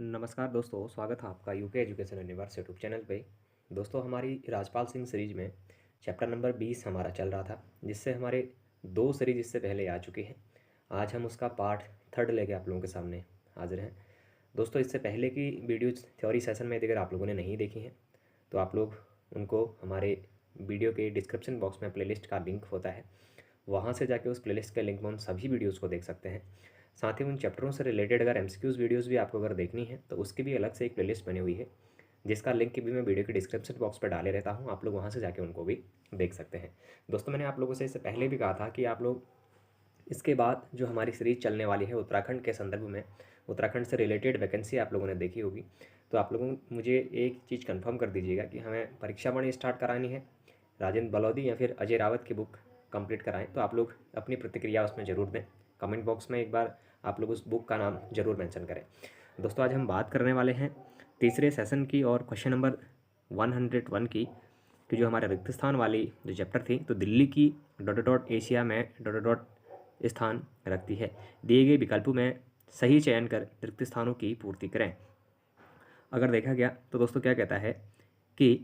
नमस्कार दोस्तों, स्वागत है आपका UK education universe YouTube channel पे। दोस्तों, हमारी राजपाल सिंह सीरीज में चैप्टर नंबर 20 हमारा चल रहा था, जिससे हमारे 2 सीरीज इससे पहले आ चुकी हैं। आज हम उसका पार्ट 3 लेके आप लोगों के सामने हाजिर हैं। दोस्तों, इससे पहले की वीडियोज थ्योरी सेशन में अगर आप लोगों ने नहीं देखी हैं तो आप लोग उनको हमारे वीडियो के डिस्क्रिप्शन बॉक्स में प्लेलिस्ट का लिंक होता है, वहाँ से जाके उस प्लेलिस्ट के लिंक में उन सभी वीडियोज़ को देख सकते हैं। साथ ही उन चैप्टरों से रिलेटेड अगर एमसीक्यूज़ वीडियोज़ भी आपको अगर देखनी है तो उसकी भी अलग से एक प्लेलिस्ट बनी हुई है, जिसका लिंक भी मैं वीडियो के डिस्क्रिप्शन बॉक्स पर डाले रहता हूँ। आप लोग वहाँ से जाके उनको भी देख सकते हैं। दोस्तों, मैंने आप लोगों से इससे पहले भी कहा था कि आप लोग इसके बाद जो हमारी सीरीज चलने वाली है उत्तराखंड के संदर्भ में, उत्तराखंड से रिलेटेड वैकेंसी आप लोगों ने देखी होगी, तो आप लोगों मुझे एक चीज़ कंफर्म कर दीजिएगा कि हमें परीक्षा वाणी स्टार्ट करानी है, राजेंद्र बलौदी या फिर अजय रावत की बुक कंप्लीट कराएं। तो आप लोग अपनी प्रतिक्रिया उसमें ज़रूर दें। कमेंट बॉक्स में एक बार आप लोग उस बुक का नाम ज़रूर मेंशन करें। दोस्तों, आज हम बात करने वाले हैं तीसरे सेशन की और क्वेश्चन नंबर 101 की, कि जो हमारे रिक्त स्थान वाली जो चैप्टर थी, तो दिल्ली की डॉट डॉट एशिया में डॉट डॉट स्थान रखती है। दिए गए विकल्पों में सही चयन कर रिक्त स्थानों की पूर्ति करें। अगर देखा गया तो दोस्तों क्या कहता है कि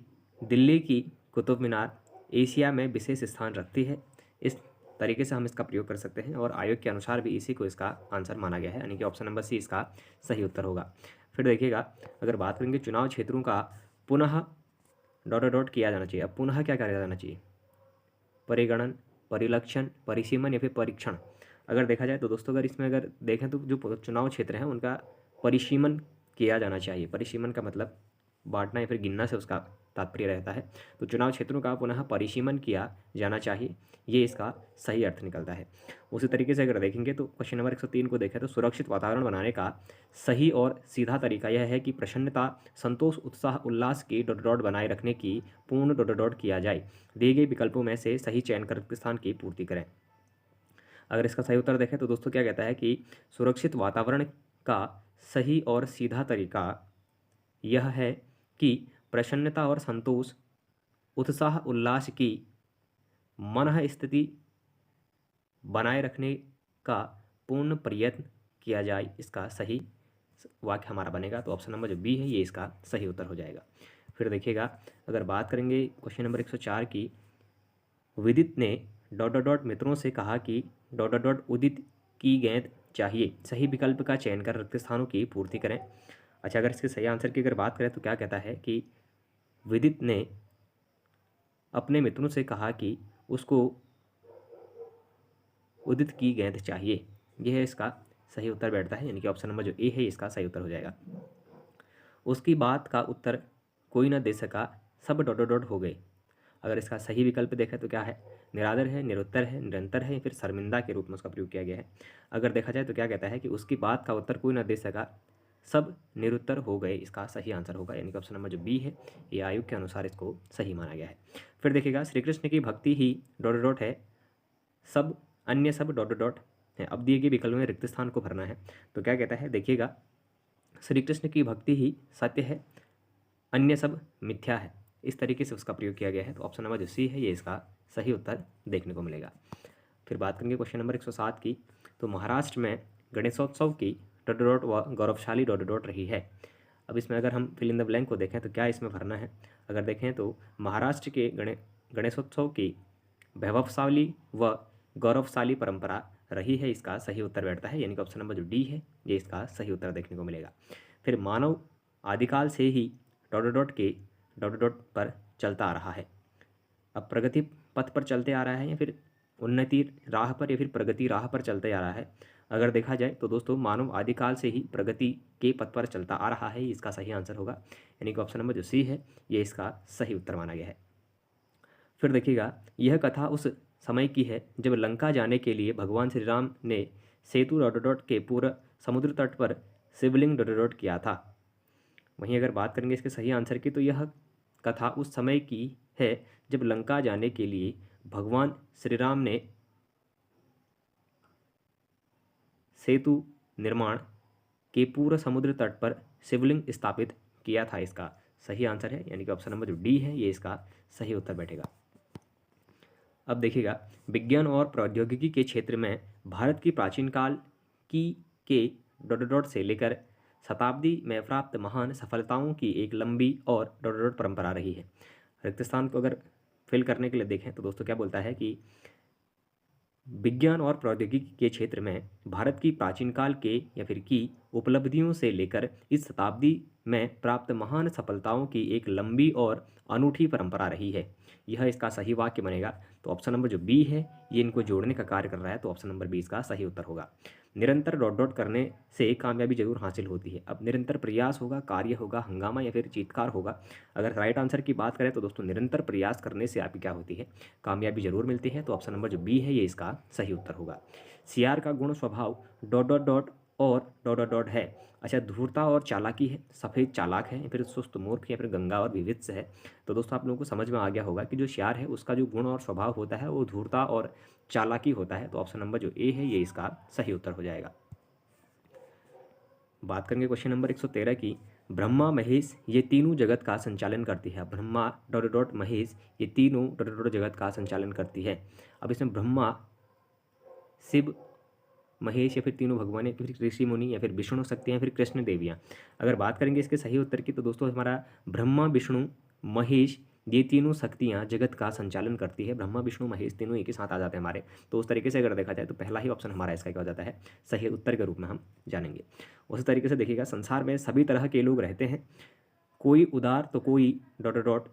दिल्ली की कुतुब मीनार एशिया में विशेष स्थान रखती है। इस तरीके से हम इसका प्रयोग कर सकते हैं और आयोग के अनुसार भी इसी को इसका आंसर माना गया है, यानी कि ऑप्शन नंबर सी इसका सही उत्तर होगा। फिर देखिएगा, अगर बात करेंगे चुनाव क्षेत्रों का पुनः डॉट डॉट किया जाना चाहिए। अब पुनः क्या किया जाना चाहिए? परिगणन, परिलक्षण, परिसीमन या फिर परीक्षण। अगर देखा जाए तो दोस्तों, अगर इसमें अगर देखें तो जो चुनाव क्षेत्र हैं उनका परिसीमन किया जाना चाहिए। परिसीमन का मतलब बांटना या फिर गिनना से उसका तात्पर्य रहता है। तो चुनाव क्षेत्रों का पुनः परिसीमन किया जाना चाहिए, ये इसका सही अर्थ निकलता है। उसी तरीके से अगर देखेंगे तो क्वेश्चन नंबर 103 को देखें तो सुरक्षित वातावरण बनाने का सही और सीधा तरीका यह है कि प्रसन्नता, संतोष, उत्साह, उल्लास की डॉट डॉट बनाए रखने की पूर्ण डॉट डॉट किया जाए। दिए गए विकल्पों में से सही चयन कर स्थान की पूर्ति करें। अगर इसका सही उत्तर देखें तो दोस्तों क्या कहता है कि सुरक्षित वातावरण का सही और सीधा तरीका यह है कि प्रसन्नता और संतोष, उत्साह, उल्लास की मन स्थिति बनाए रखने का पूर्ण प्रयत्न किया जाए। इसका सही वाक्य हमारा बनेगा, तो ऑप्शन नंबर जो बी है ये इसका सही उत्तर हो जाएगा। फिर देखिएगा, अगर बात करेंगे क्वेश्चन नंबर 104 की, विदित ने डॉट डॉट डॉट मित्रों से कहा कि डॉट डॉट डॉट उदित की गेंद चाहिए। सही विकल्प का चयन कर रिक्त स्थानों की पूर्ति करें। अच्छा, अगर इसके सही आंसर की अगर बात करें तो क्या कहता है कि विदित ने अपने मित्रों से कहा कि उसको उदित की गेंद चाहिए। यह है इसका सही उत्तर बैठता है, यानी कि ऑप्शन नंबर जो ए है इसका सही उत्तर हो जाएगा। उसकी बात का उत्तर कोई न दे सका, सब डॉट डॉट डॉट हो गए। अगर इसका सही विकल्प देखें तो क्या है? निरादर है, निरुत्तर है, निरंतर है या फिर शर्मिंदा के रूप में उसका प्रयोग किया गया है। अगर देखा जाए तो क्या कहता है कि उसकी बात का उत्तर कोई न दे सका, सब निरुत्तर हो गए। इसका सही आंसर होगा, यानी कि ऑप्शन नंबर जो बी है ये आयोग के अनुसार इसको सही माना गया है। फिर देखिएगा, श्री कृष्ण की भक्ति ही डॉट डॉट है, सब अन्य सब डॉट डॉट है। अब दिए गए विकल्प में रिक्त स्थान को भरना है। तो क्या कहता है? देखिएगा, श्री कृष्ण की भक्ति ही सत्य है, अन्य सब मिथ्या है। इस तरीके से उसका प्रयोग किया गया है। तो ऑप्शन नंबर जो सी है ये इसका सही उत्तर देखने को मिलेगा। फिर बात करेंगे क्वेश्चन नंबर 107 की, तो महाराष्ट्र में गणेशोत्सव की डॉट डॉट व गौरवशाली डॉट डॉट रही है। अब इसमें अगर हम फिल इन द ब्लैंक को देखें तो क्या इसमें भरना है? अगर देखें तो महाराष्ट्र के गणेशोत्सव की वैभवशाली व गौरवशाली परंपरा रही है। इसका सही उत्तर बैठता है, यानी कि ऑप्शन नंबर जो डी है ये इसका सही उत्तर देखने को मिलेगा। फिर मानव आदिकाल से ही डॉट डॉट के डॉट डॉट पर चलता आ रहा है। अब प्रगति पथ पर चलते आ रहा है या फिर उन्नति राह पर या फिर प्रगति राह पर चलते आ रहा है? अगर देखा जाए तो दोस्तों, मानव आदिकाल से ही प्रगति के पथ पर चलता आ रहा है, इसका सही आंसर होगा, यानी कि ऑप्शन नंबर जो सी है ये इसका सही उत्तर माना गया है। फिर देखिएगा, यह कथा उस समय की है जब लंका जाने के लिए भगवान श्री राम ने सेतु डॉट डॉट के पूरा समुद्र तट पर शिवलिंग डॉट डॉट किया था। वहीं अगर बात करेंगे इसके सही आंसर की, तो यह कथा उस समय की है जब लंका जाने के लिए भगवान श्री राम ने सेतु निर्माण के पूर्व समुद्र तट पर शिवलिंग स्थापित किया था। इसका सही आंसर है, यानी कि ऑप्शन नंबर जो डी है ये इसका सही उत्तर बैठेगा। अब देखिएगा, विज्ञान और प्रौद्योगिकी के क्षेत्र में भारत की प्राचीन काल की के डॉट डॉट से लेकर शताब्दी में प्राप्त महान सफलताओं की एक लंबी और डॉट डॉट परंपरा रही है। रिक्त स्थान को अगर फिल करने के लिए देखें तो दोस्तों क्या बोलता है कि विज्ञान और प्रौद्योगिकी के क्षेत्र में भारत की प्राचीन काल के या फिर की उपलब्धियों से लेकर इस शताब्दी में प्राप्त महान सफलताओं की एक लंबी और अनूठी परंपरा रही है। यह इसका सही वाक्य बनेगा। तो ऑप्शन नंबर जो बी है ये इनको जोड़ने का कार्य कर रहा है, तो ऑप्शन नंबर बी इसका सही उत्तर होगा। निरंतर डॉट डॉट करने से कामयाबी जरूर हासिल होती है। अब निरंतर प्रयास होगा, कार्य होगा, हंगामा या फिर चीत्कार होगा। अगर राइट आंसर की बात करें तो दोस्तों निरंतर प्रयास करने से आपकी क्या होती है, कामयाबी जरूर मिलती है। तो ऑप्शन नंबर जो बी है ये इसका सही उत्तर होगा। सियार का गुण स्वभाव डॉट डॉट डॉट और डॉट डॉट डॉट है। अच्छा, धूर्ता और चालाकी है, सफ़ेद चालाक है, या फिर सुस्त मूर्ख, या फिर गंगा और विविध है। तो दोस्तों आप लोगों को समझ में आ गया होगा कि जो सियार है उसका जो गुण और स्वभाव होता है वो धूर्ता और चालाकी होता है। तो ऑप्शन नंबर जो ए है ये इसका सही उत्तर हो जाएगा। बात करेंगे क्वेश्चन नंबर 113 की। ब्रह्मा महेश ये तीनों जगत का संचालन करती है। ब्रह्मा डॉट डॉट महेश ये तीनों डॉट डॉट जगत का संचालन करती है। अब इसमें ब्रह्मा, शिव, महेश या फिर तीनों भगवान या फिर ऋषि मुनि या फिर विष्णु शक्ति या फिर कृष्ण देवियाँ। अगर बात करेंगे इसके सही उत्तर की तो दोस्तों हमारा ब्रह्मा, विष्णु, महेश ये तीनों शक्तियाँ जगत का संचालन करती है। ब्रह्मा, विष्णु, महेश तीनों एक ही साथ आ जाते हैं हमारे। तो उस तरीके से अगर देखा जाए तो पहला ही ऑप्शन हमारा इसका क्या हो जाता है, सही उत्तर के रूप में हम जानेंगे। उसी तरीके से देखिएगा, संसार में सभी तरह के लोग रहते हैं, कोई उदार तो कोई डॉट डॉट,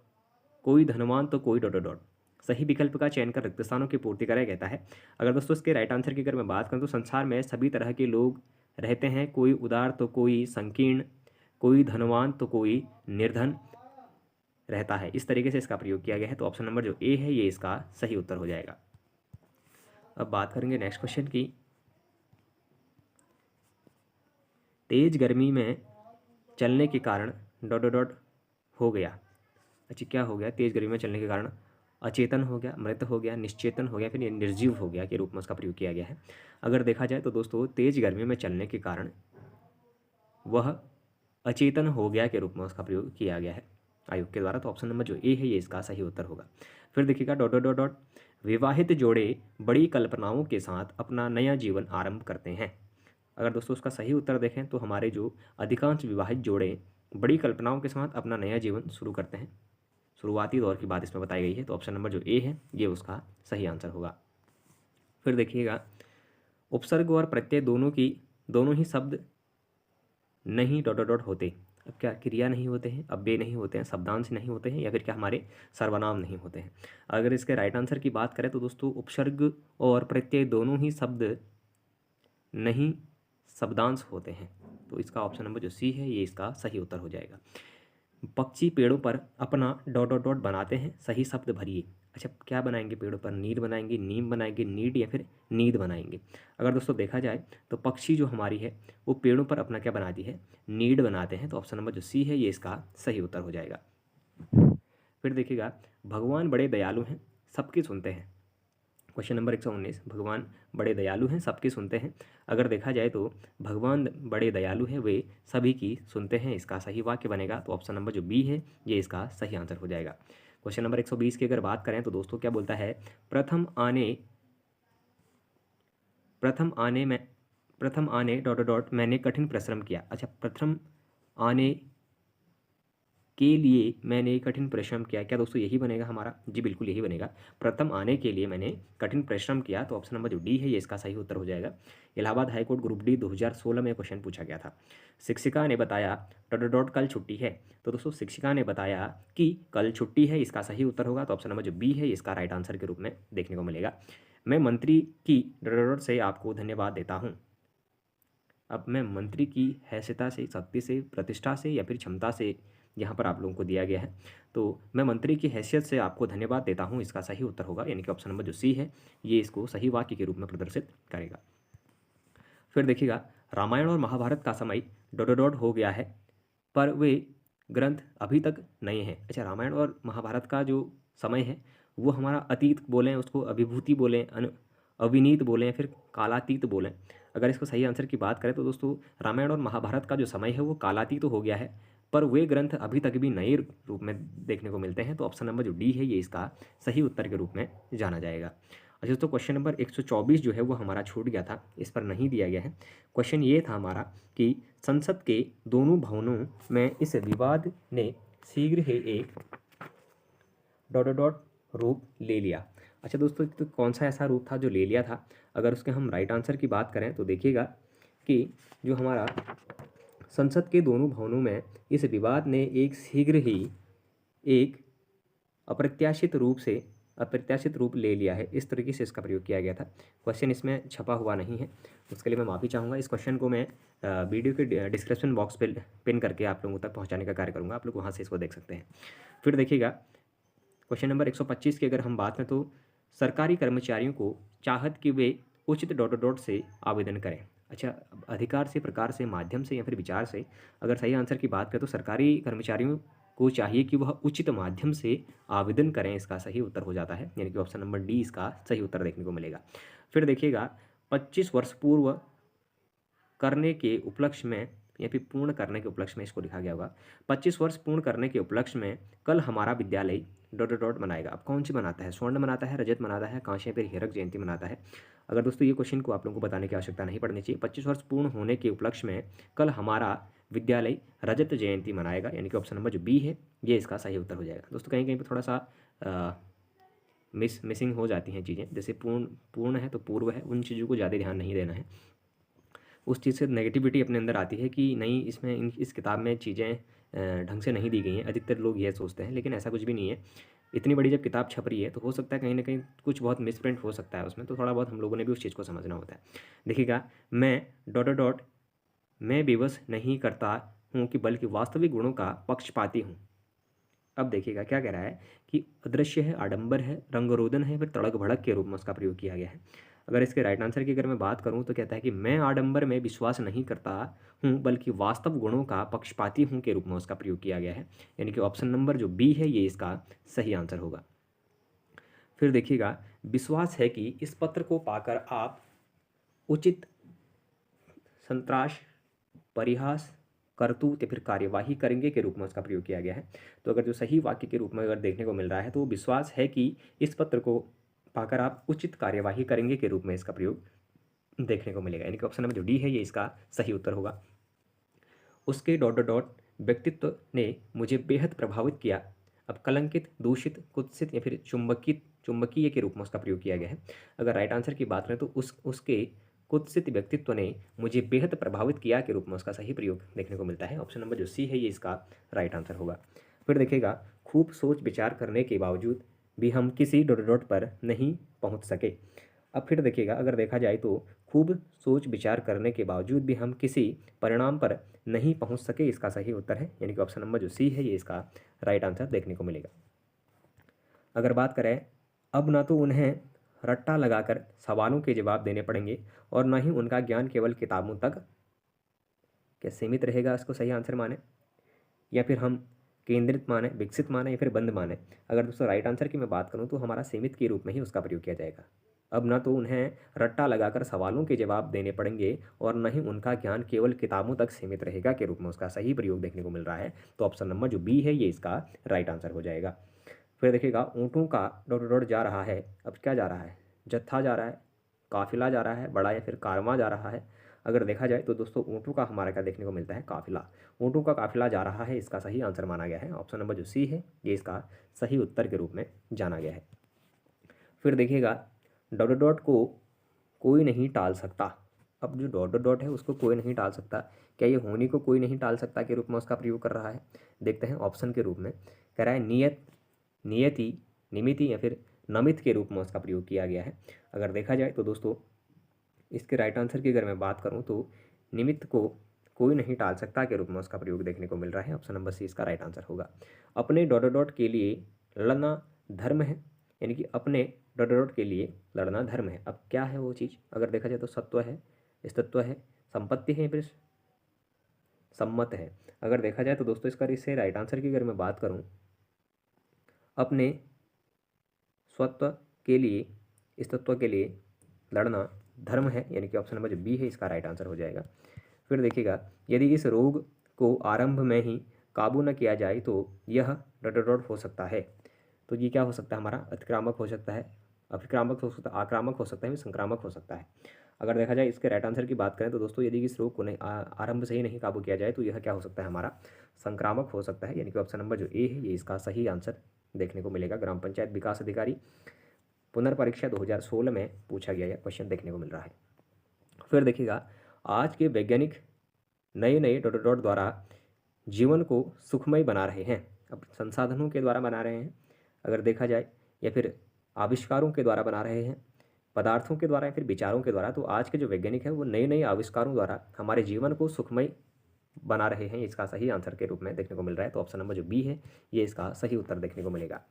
कोई धनवान तो कोई डॉट डॉट। सही विकल्प का चयन कर रिक्त स्थानों की पूर्ति करें कहता है। अगर दोस्तों इसके राइट आंसर की अगर मैं बात करूं तो संसार में सभी तरह के लोग रहते हैं, कोई उदार तो कोई संकीर्ण, कोई धनवान तो कोई निर्धन रहता है। इस तरीके से इसका प्रयोग किया गया है। तो ऑप्शन नंबर जो ए है ये इसका सही उत्तर हो जाएगा। अब बात करेंगे नेक्स्ट क्वेश्चन की। तेज गर्मी में चलने के कारण डॉट डॉट डॉट हो गया। अच्छा, क्या हो गया? तेज गर्मी में चलने के कारण अचेतन हो गया, मृत हो गया, निश्चेतन हो गया, फिर निर्जीव हो गया के रूप में उसका प्रयोग किया गया है। अगर देखा जाए तो दोस्तों तेज गर्मी में चलने के कारण वह अचेतन हो गया के रूप में उसका प्रयोग किया गया है आयोग के द्वारा। तो ऑप्शन नंबर जो ए है ये इसका सही उत्तर होगा। फिर देखिएगा डॉट डॉट डॉट डॉट, विवाहित जोड़े बड़ी कल्पनाओं के साथ अपना नया जीवन आरंभ करते हैं। अगर दोस्तों उसका सही उत्तर देखें तो हमारे जो अधिकांश विवाहित जोड़े बड़ी कल्पनाओं के साथ अपना नया जीवन शुरू करते हैं। शुरुआती दौर की बात इसमें बताई गई है। तो ऑप्शन नंबर जो ए है ये उसका सही आंसर होगा। फिर देखिएगा, उपसर्ग और प्रत्यय दोनों ही शब्द नहीं डॉट डॉट डॉट होते। अब क्या क्रिया नहीं होते हैं, अव्यय नहीं होते हैं, शब्दांश नहीं होते हैं, या फिर क्या हमारे सर्वनाम नहीं होते हैं। अगर इसके राइट आंसर की बात करें तो दोस्तों उपसर्ग और प्रत्यय दोनों ही शब्द नहीं शब्दांश होते हैं। तो इसका ऑप्शन नंबर जो सी है ये इसका सही उत्तर हो जाएगा। पक्षी पेड़ों पर अपना डॉट डॉट डॉट बनाते हैं, सही शब्द भरिए। अच्छा, क्या बनाएंगे पेड़ों पर? नीड बनाएंगे, नीम बनाएंगे, नीड या फिर नींद बनाएंगे। अगर दोस्तों देखा जाए तो पक्षी जो हमारी है वो पेड़ों पर अपना क्या बनाती है, नीड बनाते हैं। तो ऑप्शन नंबर जो सी है ये इसका सही उत्तर हो जाएगा। फिर देखिएगा, भगवान बड़े दयालु हैं, सबकी सुनते हैं। क्वेश्चन नंबर 119, भगवान बड़े दयालु हैं, सबकी सुनते हैं। अगर देखा जाए तो भगवान बड़े दयालु हैं, वे सभी की सुनते हैं, इसका सही वाक्य बनेगा। तो ऑप्शन नंबर जो बी है ये इसका सही आंसर हो जाएगा। क्वेश्चन नंबर 120 की अगर बात करें तो दोस्तों क्या बोलता है, प्रथम आने डॉट डॉट मैंने कठिन परिश्रम किया। अच्छा, प्रथम आने के लिए मैंने कठिन परिश्रम किया, क्या दोस्तों यही बनेगा हमारा? जी बिल्कुल यही बनेगा। प्रथम आने के लिए मैंने कठिन परिश्रम किया। तो ऑप्शन नंबर जो डी है ये इसका सही उत्तर हो जाएगा। इलाहाबाद हाईकोर्ट ग्रुप डी 2016 में क्वेश्चन पूछा गया था। शिक्षिका ने बताया डॉट डॉट कल छुट्टी है। तो दोस्तों शिक्षिका ने बताया कि कल छुट्टी है, इसका सही उत्तर होगा। तो ऑप्शन नंबर जो बी है इसका राइट आंसर के रूप में देखने को मिलेगा। मैं मंत्री की डॉट डॉट से आपको धन्यवाद देता हूँ। अब मैं मंत्री की हैसियता से, शक्ति से, प्रतिष्ठा से या फिर क्षमता से यहाँ पर आप लोगों को दिया गया है। तो मैं मंत्री की हैसियत से आपको धन्यवाद देता हूँ, इसका सही उत्तर होगा। यानी कि ऑप्शन नंबर जो सी है ये इसको सही वाक्य के रूप में प्रदर्शित करेगा। फिर देखिएगा, रामायण और महाभारत का समय डॉट डॉट हो गया है पर वे ग्रंथ अभी तक नए हैं। अच्छा, रामायण और महाभारत का जो समय है वो हमारा अतीत बोलें, उसको अभिभूति बोलें, अविनीत बोलें, फिर कालातीत बोलें। अगर इसको सही आंसर की बात करें तो दोस्तों रामायण और महाभारत का जो समय है वो कालातीत हो गया है, पर वे ग्रंथ अभी तक भी नए रूप में देखने को मिलते हैं। तो ऑप्शन नंबर जो डी है ये इसका सही उत्तर के रूप में जाना जाएगा। अच्छा दोस्तों, क्वेश्चन नंबर 124 जो है वो हमारा छूट गया था, इस पर नहीं दिया गया है। क्वेश्चन ये था हमारा कि संसद के दोनों भवनों में इस विवाद ने शीघ्र ही एक डॉट डॉट डॉट रूप ले लिया। अच्छा दोस्तों, तो कौन सा ऐसा रूप था जो ले लिया था? अगर उसके हम राइट आंसर की बात करें तो देखिएगा कि जो हमारा संसद के दोनों भवनों में इस विवाद ने एक शीघ्र ही एक अप्रत्याशित रूप ले लिया है, इस तरीके से इसका प्रयोग किया गया था। क्वेश्चन इसमें छपा हुआ नहीं है, उसके लिए मैं माफ़ी चाहूँगा। इस क्वेश्चन को मैं वीडियो के डिस्क्रिप्शन बॉक्स पे पिन करके आप लोगों तक पहुँचाने का कार्य करूँगा, आप लोग वहाँ से इसको देख सकते हैं। फिर देखिएगा क्वेश्चन नंबर 125 की अगर हम बात करें तो सरकारी कर्मचारियों को चाहत कि वे उचित डॉट डॉट से आवेदन करें। अच्छा, अधिकार से, प्रकार से, माध्यम से या फिर विचार से, अगर सही आंसर की बात करें तो सरकारी कर्मचारियों को चाहिए कि वह उचित माध्यम से आवेदन करें, इसका सही उत्तर हो जाता है, यानी कि ऑप्शन नंबर डी इसका सही उत्तर देखने को मिलेगा। फिर देखिएगा 25 वर्ष पूर्व करने के उपलक्ष्य में या फिर पूर्ण करने के उपलक्ष्य में इसको लिखा गया होगा। 25 वर्ष पूर्ण करने के उपलक्ष्य में कल हमारा विद्यालय डॉट डॉट डॉट मनाएगा। अब कौन सी मनाता है? स्वर्ण मनाता है, रजत मनाता है, कांस्य फिर हीरक जयंती मनाता है? अगर दोस्तों ये क्वेश्चन को आप लोगों को बताने की आवश्यकता नहीं पड़नी चाहिए। 25 वर्ष पूर्ण होने के उपलक्ष्य में कल हमारा विद्यालय रजत जयंती मनाएगा, यानी कि ऑप्शन नंबर जो बी है ये इसका सही उत्तर हो जाएगा। दोस्तों कहीं कहीं पर थोड़ा सा मिसिंग हो जाती हैं चीज़ें, जैसे पूर्ण है तो पूर्व है, उन चीज़ों को ज़्यादा ध्यान नहीं देना है। उस चीज़ से नेगेटिविटी अपने अंदर आती है कि नहीं, इसमें इस किताब में चीज़ें ढंग से नहीं दी गई हैं, अधिकतर लोग यह सोचते हैं, लेकिन ऐसा कुछ भी नहीं है। इतनी बड़ी जब किताब छप रही है तो हो सकता है कहीं ना कहीं कुछ बहुत मिसप्रिंट हो सकता है उसमें, तो थोड़ा बहुत हम लोगों ने भी उस चीज़ को समझना होता है। देखिएगा, मैं डॉट डॉट डॉट मैं विवश नहीं करता हूँ कि बल्कि वास्तविक गुणों का पक्षपाती हूँ। अब देखिएगा क्या कह रहा है कि अदृश्य है, आडंबर है, रंगरोदन है, फिर तड़क भड़क के रूप में उसका प्रयोग किया गया है। अगर इसके राइट आंसर की अगर मैं बात करूं तो कहता है कि मैं आडंबर में विश्वास नहीं करता हूं बल्कि वास्तव गुणों का पक्षपाती हूं के रूप में उसका प्रयोग किया गया है, यानी कि ऑप्शन नंबर जो बी है ये इसका सही आंसर होगा। फिर देखिएगा, विश्वास है कि इस पत्र को पाकर आप उचित संतराश, परिहास, करतूत या फिर कार्यवाही करेंगे के रूप में उसका प्रयोग किया गया है। तो अगर जो सही वाक्य के रूप में अगर देखने को मिल रहा है तो विश्वास है कि इस पत्र को पाकर आप उचित कार्यवाही करेंगे के रूप में इसका प्रयोग देखने को मिलेगा, यानी कि ऑप्शन नंबर जो डी है ये इसका सही उत्तर होगा। उसके डॉट डॉट डॉट व्यक्तित्व ने मुझे बेहद प्रभावित किया। अब कलंकित, दूषित, कुत्सित या फिर चुंबकीय के रूप में उसका प्रयोग किया गया है। अगर राइट आंसर की बात करें तो उसके कुत्सित व्यक्तित्व ने मुझे बेहद प्रभावित किया के रूप में उसका सही प्रयोग देखने को मिलता है। ऑप्शन नंबर जो सी है ये इसका राइट आंसर होगा। फिर देखिएगा, खूब सोच विचार करने के बावजूद भी हम किसी डॉट डॉट पर नहीं पहुंच सके। अब फिर देखिएगा, अगर देखा जाए तो खूब सोच विचार करने के बावजूद भी हम किसी परिणाम पर नहीं पहुंच सके, इसका सही उत्तर है, यानी कि ऑप्शन नंबर जो सी है ये इसका राइट आंसर देखने को मिलेगा। अगर बात करें, अब ना तो उन्हें रट्टा लगाकर सवालों के जवाब देने पड़ेंगे और ना ही उनका ज्ञान केवल किताबों तक क्या सीमित रहेगा, इसको सही आंसर माने, या फिर हम केंद्रित माने, विकसित माने या फिर बंद माने। अगर दोस्तों राइट आंसर की मैं बात करूं तो हमारा सीमित के रूप में ही उसका प्रयोग किया जाएगा। अब ना तो उन्हें रट्टा लगाकर सवालों के जवाब देने पड़ेंगे और न ही उनका ज्ञान केवल किताबों तक सीमित रहेगा के रूप में उसका सही प्रयोग देखने को मिल रहा है। तो ऑप्शन नंबर जो बी है ये इसका राइट आंसर हो जाएगा। फिर देखिएगा, ऊँटों का डॉट डॉट जा रहा है। अब क्या जा रहा है? जत्था जा रहा है, काफिला जा रहा है, बड़ा या फिर कारवां जा रहा है? अगर देखा जाए तो दोस्तों ऊँटों का हमारा क्या देखने को मिलता है? काफिला। ऊँटों का काफिला जा रहा है, इसका सही आंसर माना गया है। ऑप्शन नंबर जो सी है ये इसका सही उत्तर के रूप में जाना गया है। फिर देखिएगा, डॉट डॉट को कोई नहीं टाल सकता। अब जो डॉट डॉट है उसको कोई नहीं टाल सकता, क्या ये होनी को कोई नहीं टाल सकता के रूप में उसका प्रयोग कर रहा है? देखते हैं ऑप्शन के रूप में। कह रहा है नियत, नियति, निमिति या फिर नमित के रूप में उसका प्रयोग किया गया है। अगर देखा जाए तो दोस्तों इसके राइट आंसर की अगर मैं बात करूं तो निमित्त को कोई नहीं टाल सकता के रूप में उसका प्रयोग देखने को मिल रहा है। ऑप्शन नंबर सी इसका राइट आंसर होगा। अपने डॉट डॉट के लिए लड़ना धर्म है, यानी कि अपने डॉट डॉट के लिए लड़ना धर्म है। अब क्या है वो चीज़? अगर देखा जाए तो सत्व है, स्थित्व है, संपत्ति है, फिर सम्मत है। अगर देखा जाए तो दोस्तों इससे राइट आंसर की अगर मैं बात करूं, अपने स्वत्व के लिए, स्थित्व के लिए लड़ना धर्म है, यानी कि ऑप्शन नंबर जो बी है इसका राइट आंसर हो जाएगा। फिर देखिएगा, यदि इस रोग को आरंभ में ही काबू न किया जाए तो यह डॉट डॉट हो सकता है। तो ये क्या हो सकता है? हमारा अतिक्रामक हो सकता है, अभिक्रामक हो सकता है, आक्रामक हो सकता है, संक्रामक हो सकता है। अगर देखा जाए इसके राइट आंसर की बात करें तो दोस्तों यदि इस रोग को नहीं आरंभ से ही नहीं काबू किया जाए तो यह क्या हो सकता है हमारा संक्रामक हो सकता है, यानी कि ऑप्शन नंबर जो ए है ये इसका सही आंसर देखने को मिलेगा। ग्राम पंचायत विकास अधिकारी पुनर्परीक्षा 2016 में पूछा गया यह क्वेश्चन देखने को मिल रहा है। फिर देखिएगा आज के वैज्ञानिक नए नए डॉट डॉट द्वारा जीवन को सुखमय बना रहे हैं। अब संसाधनों के द्वारा बना रहे हैं अगर देखा जाए, या फिर आविष्कारों के द्वारा बना रहे हैं, पदार्थों के द्वारा या फिर विचारों के द्वारा, तो आज के जो वैज्ञानिक हैं वो नए नए आविष्कारों द्वारा हमारे जीवन को सुखमय बना रहे हैं, इसका सही आंसर के रूप में देखने को मिल रहा है। तो ऑप्शन नंबर जो बी है ये इसका सही उत्तर देखने को मिलेगा।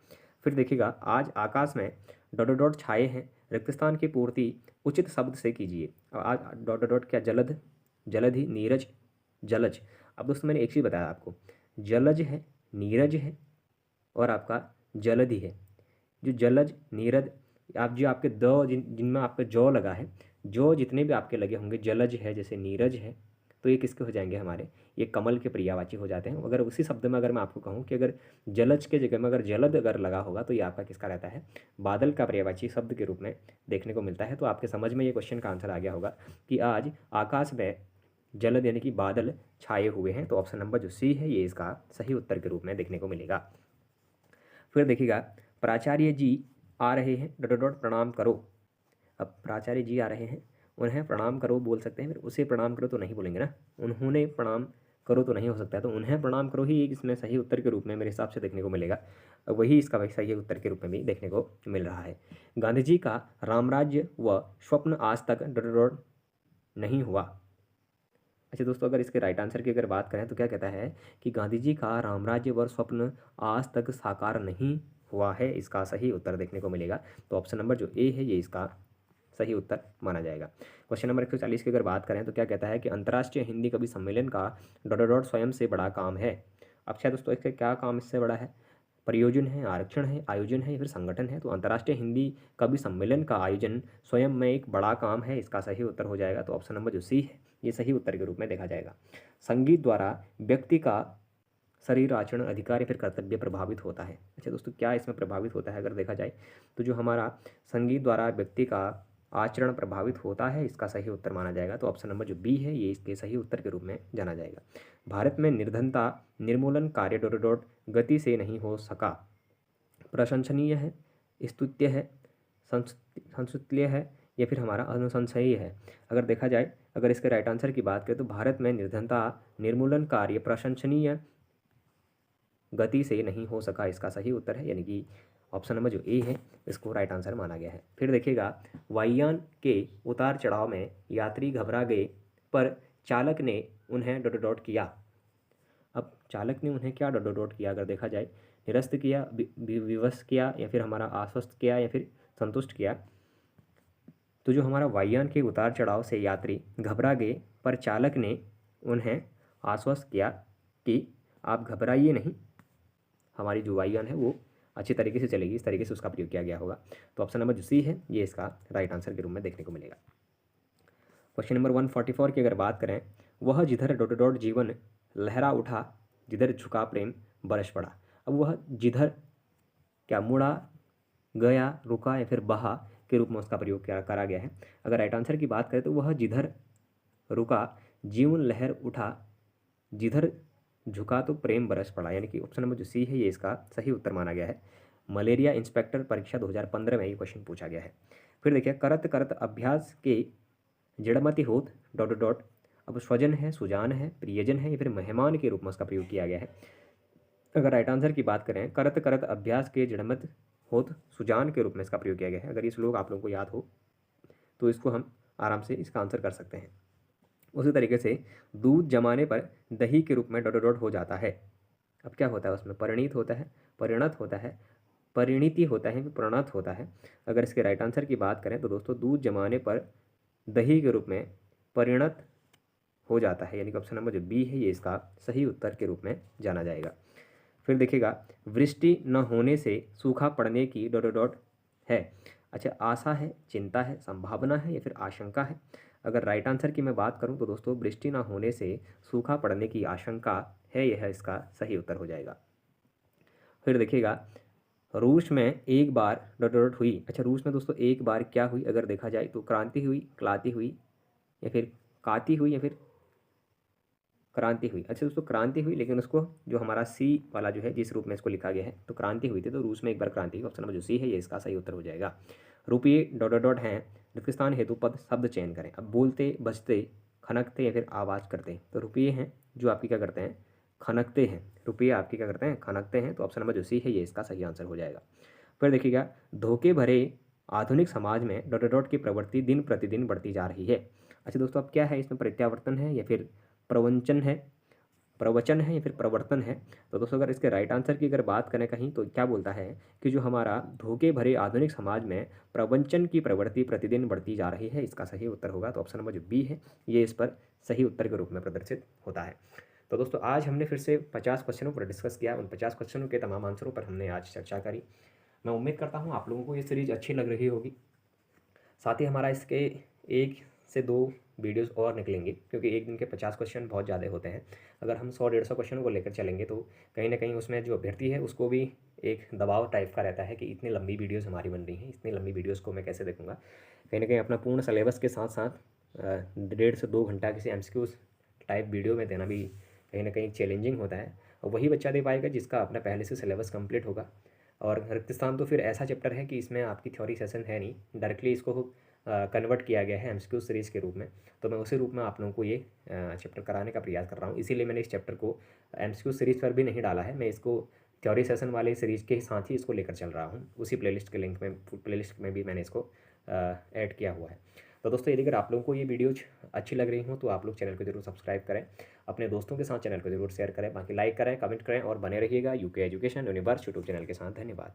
फिर देखिएगा आज आकाश में डॉट डॉट छाए हैं, रिक्त स्थान की पूर्ति उचित शब्द से कीजिए। आज डॉट डॉट क्या जलद, जलधि, नीरज, जलज। अब दोस्तों मैंने एक चीज़ बताया आपको, जलज है, नीरज है और आपका जलधि है। जो जलज, नीरज, आप जो आपके द जिनमें आपका जौ लगा है, जो जितने भी आपके लगे होंगे, जलज है जैसे नीरज है, तो ये किसके हो जाएंगे हमारे, ये कमल के पर्यायवाची हो जाते हैं। अगर उसी शब्द में अगर मैं आपको कहूँ कि अगर जलज के जगह में अगर जलद अगर लगा होगा तो ये आपका किसका रहता है, बादल का पर्यायवाची शब्द के रूप में देखने को मिलता है। तो आपके समझ में ये क्वेश्चन का आंसर आ गया होगा कि आज आकाश में जलद यानी कि बादल छाए हुए हैं। तो ऑप्शन नंबर जो सी है ये इसका सही उत्तर के रूप में देखने को मिलेगा। फिर देखिएगा प्राचार्य जी आ रहे हैं डॉट डॉट प्रणाम करो। अब प्राचार्य जी आ रहे हैं, उन्हें प्रणाम करो बोल सकते हैं, फिर उसे प्रणाम करो तो नहीं बोलेंगे ना, उन्होंने प्रणाम करो तो नहीं हो सकता है, तो उन्हें प्रणाम करो ही इसमें सही उत्तर के रूप में मेरे हिसाब से देखने को मिलेगा। वही इसका वही सही उत्तर के रूप में भी देखने को मिल रहा है। गांधी जी का रामराज्य व स्वप्न आज तक डॉट डॉट नहीं हुआ। अच्छा दोस्तों अगर इसके राइट आंसर की अगर बात करें तो क्या कहता है कि गांधी जी का रामराज्य व स्वप्न आज तक साकार नहीं हुआ है, इसका सही उत्तर देखने को मिलेगा। तो ऑप्शन नंबर जो ए है ये इसका सही उत्तर माना जाएगा। क्वेश्चन नंबर 140 की अगर बात करें तो क्या कहता है कि अंतर्राष्ट्रीय हिंदी कवि सम्मेलन का डॉट डॉट स्वयं से बड़ा काम है। अच्छा दोस्तों इसका क्या काम इससे बड़ा है, प्रयोजन है, आरक्षण है, आयोजन है या फिर संगठन है। तो अंतर्राष्ट्रीय हिंदी कवि सम्मेलन का आयोजन स्वयं में एक बड़ा काम है, इसका सही उत्तर हो जाएगा। तो ऑप्शन नंबर जो सी है ये सही उत्तर के रूप में देखा जाएगा। संगीत द्वारा व्यक्ति का शरीर, आचरण, अधिकार या फिर कर्तव्य प्रभावित होता है। अच्छा दोस्तों क्या इसमें प्रभावित होता है अगर देखा जाए तो जो हमारा संगीत द्वारा व्यक्ति का आचरण प्रभावित होता है, इसका सही उत्तर माना जाएगा। तो ऑप्शन नंबर जो बी है ये इसके सही उत्तर के रूप में जाना जाएगा। भारत में निर्धनता निर्मूलन कार्य डॉट डॉट गति से नहीं हो सका। प्रशंसनीय है, स्तुत्य है, संस्तुत्य है या फिर हमारा अनुशंसनीय है। अगर देखा जाए अगर इसके राइट आंसर की बात करें तो भारत में निर्धनता निर्मूलन कार्य प्रशंसनीय गति से नहीं हो सका, इसका सही उत्तर है, यानी कि ऑप्शन नंबर जो ए है इसको राइट आंसर माना गया है। फिर देखिएगा वायुयान के उतार चढ़ाव में यात्री घबरा गए पर चालक ने उन्हें डॉट डॉट किया। अब चालक ने उन्हें क्या डॉट डॉट किया अगर देखा जाए, निरस्त किया, विवश किया या फिर हमारा आश्वस्त किया या फिर संतुष्ट किया। तो जो हमारा वायुयान के उतार चढ़ाव से यात्री घबरा गए पर चालक ने उन्हें आश्वस्त किया कि आप घबराइए नहीं, हमारी जो वायुयान है वो अच्छी तरीके से चलेगी, इस तरीके से उसका प्रयोग किया गया होगा। तो ऑप्शन नंबर जो सी है ये इसका राइट आंसर के रूप में देखने को मिलेगा। क्वेश्चन नंबर 144 की अगर बात करें, वह जिधर डॉट डॉट जीवन लहरा उठा, जिधर झुका प्रेम बरस पड़ा। अब वह जिधर क्या मुड़ा, गया, रुका या फिर बहा के रूप में उसका प्रयोग करा गया है। अगर राइट आंसर की बात करें तो वह जिधर रुका जीवन लहर उठा, जिधर झुका तो प्रेम बरस पड़ा, यानी कि ऑप्शन नंबर जो सी है ये इसका सही उत्तर माना गया है। मलेरिया इंस्पेक्टर परीक्षा 2015 में ये क्वेश्चन पूछा गया है। फिर देखिए करत करत अभ्यास के जड़मति होत डॉट डॉट। अब स्वजन है, सुजान है, प्रियजन है या फिर मेहमान के रूप में उसका प्रयोग किया गया है। अगर राइट आंसर की बात करें करत करत अभ्यास के जड़मत होत सुजान के रूप में इसका प्रयोग किया गया है। अगर ये श्लोक आप लोगों को याद हो तो इसको हम आराम से इसका आंसर कर सकते हैं। उसी तरीके से दूध जमाने पर दही के रूप में डॉट डॉट हो जाता है। अब क्या होता है उसमें, परिणीत होता है, परिणत होता है, परिणीति होता है, प्रणत होता है। अगर इसके राइट आंसर की बात करें तो दोस्तों दूध जमाने पर दही के रूप में परिणत हो जाता है, यानी कि ऑप्शन नंबर जो बी है ये इसका सही उत्तर के रूप में जाना जाएगा। फिर देखिएगा वृष्टि न होने से सूखा पड़ने की डॉट डॉट है। अच्छा आशा है, चिंता है, संभावना है या फिर आशंका है। अगर राइट आंसर की मैं बात करूं तो दोस्तों वृष्टि ना होने से सूखा पड़ने की आशंका है, यह इसका सही उत्तर हो जाएगा। फिर देखिएगा रूस में एक बार डॉट डॉट हुई। अच्छा, रूस में दोस्तों एक बार क्या हुई अगर देखा जाए तो क्रांति हुई, क्लाती हुई, या फिर काती हुई, या फिर क्रांति हुई। अच्छा दोस्तों, क्रांति हुई, लेकिन उसको जो हमारा सी वाला जो है जिस रूप में इसको लिखा गया है तो क्रांति हुई थी, तो रूस में एक बार क्रांति हुई। ऑप्शन नंबर जो सी है ये इसका सही उत्तर हो जाएगा। रुपये डॉट डॉट डॉट हैं, रिक्तस्थान हेतु पद शब्द चयन करें। अब बोलते, बजते, खनकते या फिर आवाज़ करते। तो रुपये हैं जो आपकी क्या करते हैं, खनकते हैं। रुपये आपकी क्या करते हैं, खनकते हैं। तो ऑप्शन नंबर जो सी है ये इसका सही आंसर हो जाएगा। फिर देखिएगा, धोखे भरे आधुनिक समाज में डॉट डॉट की प्रवृत्ति दिन प्रतिदिन बढ़ती जा रही है। अच्छा दोस्तों, अब क्या है इसमें, प्रत्यावर्तन है या फिर प्रवंचन है, प्रवचन है या फिर प्रवर्तन है। तो दोस्तों अगर इसके राइट आंसर की अगर बात करें कहीं तो क्या बोलता है कि जो हमारा धोखे भरे आधुनिक समाज में प्रवंचन की प्रवृत्ति प्रतिदिन बढ़ती जा रही है, इसका सही उत्तर होगा। तो ऑप्शन नंबर जो बी है ये इस पर सही उत्तर के रूप में प्रदर्शित होता है। तो दोस्तों आज हमने फिर से 50 क्वेश्चनों पर डिस्कस किया। उन 50 क्वेश्चनों के तमाम आंसरों पर हमने आज चर्चा करी। मैं उम्मीद करता हूँ आप लोगों को ये सीरीज़ अच्छी लग रही होगी। साथ ही हमारा इसके 1 से 2 वीडियोस और निकलेंगे, क्योंकि एक दिन के 50 क्वेश्चन बहुत ज़्यादा होते हैं। अगर हम 100-150 क्वेश्चनों को लेकर चलेंगे तो कहीं ना कहीं उसमें जो अभ्यर्थी है उसको भी एक दबाव टाइप का रहता है कि इतनी लंबी वीडियोस हमारी बन रही हैं, इतनी लंबी वीडियोस को मैं कैसे देखूंगा। कहीं ना कहीं अपना पूर्ण सिलेबस के साथ साथ 1.5 से 2 घंटा किसी MCQ टाइप वीडियो में देना भी कहीं ना कहीं चैलेंजिंग होता है। और वही बच्चा दे पाएगा जिसका अपना पहले से सिलेबस कंप्लीट होगा। और रिक्त स्थान तो फिर ऐसा चैप्टर है कि इसमें आपकी थ्योरी सेशन है नहीं, डायरेक्टली इसको कन्वर्ट किया गया है MCQ सीरीज़ के रूप में। तो मैं उसी रूप में आप लोगों को ये चैप्टर कराने का प्रयास कर रहा हूँ। इसीलिए मैंने इस चैप्टर को MCQ सीरीज़ पर भी नहीं डाला है, मैं इसको थ्योरी सेशन वाले सीरीज़ के साथ ही इसको लेकर चल रहा हूँ। उसी प्लेलिस्ट के लिंक में, प्लेलिस्ट में भी मैंने इसको ऐड किया हुआ है। तो दोस्तों यदि अगर आप लोगों को ये वीडियोज अच्छी लग रही हो तो आप लोग चैनल को जरूर सब्सक्राइब करें, अपने दोस्तों के साथ चैनल को जरूर शेयर करें, बाकी लाइक करें, कमेंट करें और बने रहिएगा UK education universe YouTube channel के साथ। धन्यवाद।